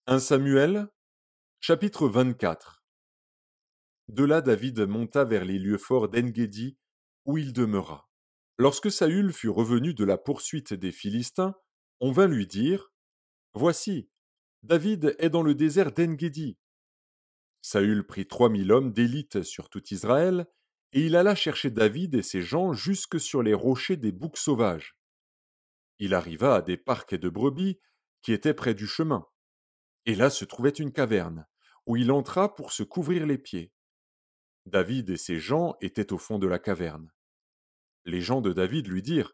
1 Samuel, chapitre 24. De là David monta vers les lieux forts d'En-Gedi, où il demeura. Lorsque Saül fut revenu de la poursuite des Philistins, on vint lui dire: Voici, David est dans le désert d'En-Gedi. Saül prit 3000 hommes d'élite sur tout Israël, et il alla chercher David et ses gens jusque sur les rochers des boucs sauvages. Il arriva à des parcs de brebis qui étaient près du chemin. Et là se trouvait une caverne, où il entra pour se couvrir les pieds. David et ses gens étaient au fond de la caverne. Les gens de David lui dirent: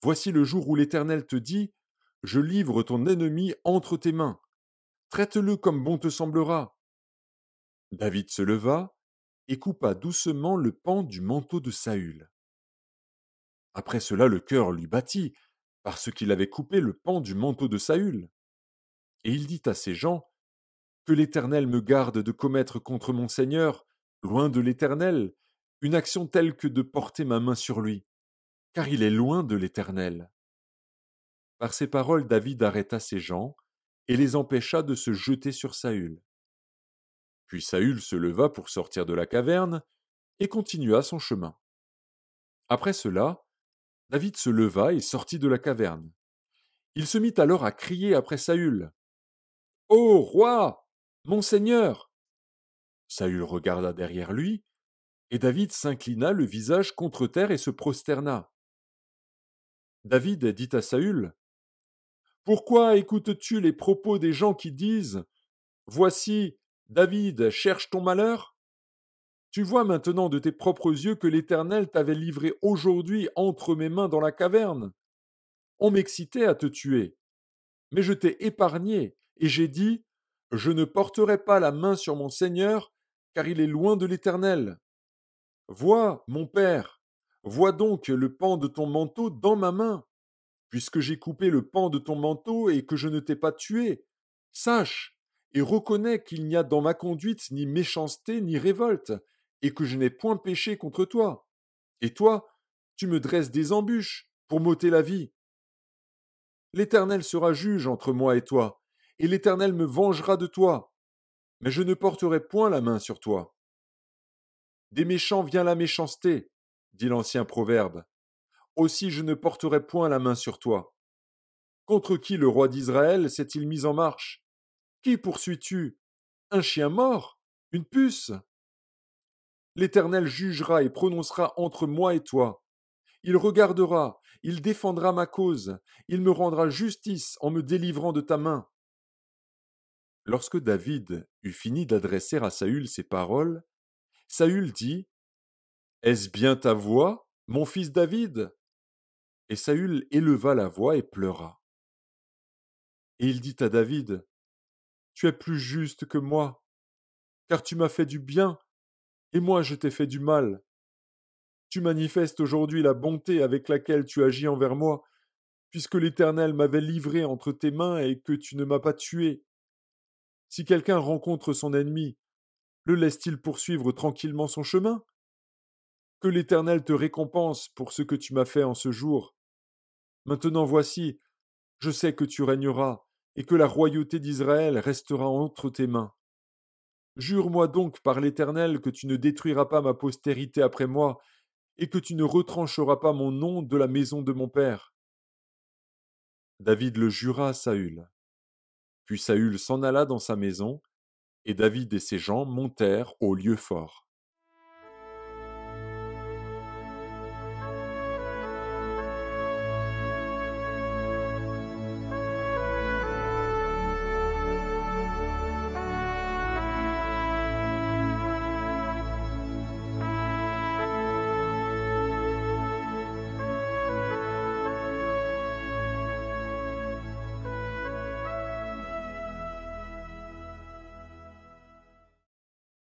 Voici le jour où l'Éternel te dit: Je livre ton ennemi entre tes mains. Traite-le comme bon te semblera. David se leva et coupa doucement le pan du manteau de Saül. Après cela, le cœur lui battit, parce qu'il avait coupé le pan du manteau de Saül. Et il dit à ses gens: Que l'Éternel me garde de commettre contre mon Seigneur, loin de l'Éternel, une action telle que de porter ma main sur lui, car il est loin de l'Éternel. Par ces paroles, David arrêta ses gens et les empêcha de se jeter sur Saül. Puis Saül se leva pour sortir de la caverne et continua son chemin. Après cela, David se leva et sortit de la caverne. Il se mit alors à crier après Saül: Ô roi, mon Seigneur! Saül regarda derrière lui, et David s'inclina le visage contre terre et se prosterna. David dit à Saül: Pourquoi écoutes-tu les propos des gens qui disent: Voici, David cherche ton malheur? Tu vois maintenant de tes propres yeux que l'Éternel t'avait livré aujourd'hui entre mes mains dans la caverne. On m'excitait à te tuer, mais je t'ai épargné, et j'ai dit: Je ne porterai pas la main sur mon Seigneur, car il est loin de l'Éternel. Vois, mon père, vois donc le pan de ton manteau dans ma main. Puisque j'ai coupé le pan de ton manteau et que je ne t'ai pas tué, sache et reconnais qu'il n'y a dans ma conduite ni méchanceté ni révolte, et que je n'ai point péché contre toi. Et toi, tu me dresses des embûches pour m'ôter la vie. L'Éternel sera juge entre moi et toi, et l'Éternel me vengera de toi, mais je ne porterai point la main sur toi. Des méchants vient la méchanceté, dit l'ancien proverbe. Aussi je ne porterai point la main sur toi. Contre qui le roi d'Israël s'est-il mis en marche? Qui poursuis-tu? Un chien mort? Une puce? L'Éternel jugera et prononcera entre moi et toi. Il regardera, il défendra ma cause, il me rendra justice en me délivrant de ta main. Lorsque David eut fini d'adresser à Saül ces paroles, Saül dit: Est-ce bien ta voix, mon fils David? Et Saül éleva la voix et pleura. Et il dit à David: Tu es plus juste que moi, car tu m'as fait du bien, et moi je t'ai fait du mal. Tu manifestes aujourd'hui la bonté avec laquelle tu agis envers moi, puisque l'Éternel m'avait livré entre tes mains et que tu ne m'as pas tué. Si quelqu'un rencontre son ennemi, le laisse-t-il poursuivre tranquillement son chemin? Que l'Éternel te récompense pour ce que tu m'as fait en ce jour. Maintenant voici, je sais que tu régneras, et que la royauté d'Israël restera entre tes mains. Jure-moi donc par l'Éternel que tu ne détruiras pas ma postérité après moi, et que tu ne retrancheras pas mon nom de la maison de mon père. David le jura à Saül. Puis Saül s'en alla dans sa maison, et David et ses gens montèrent au lieu fort.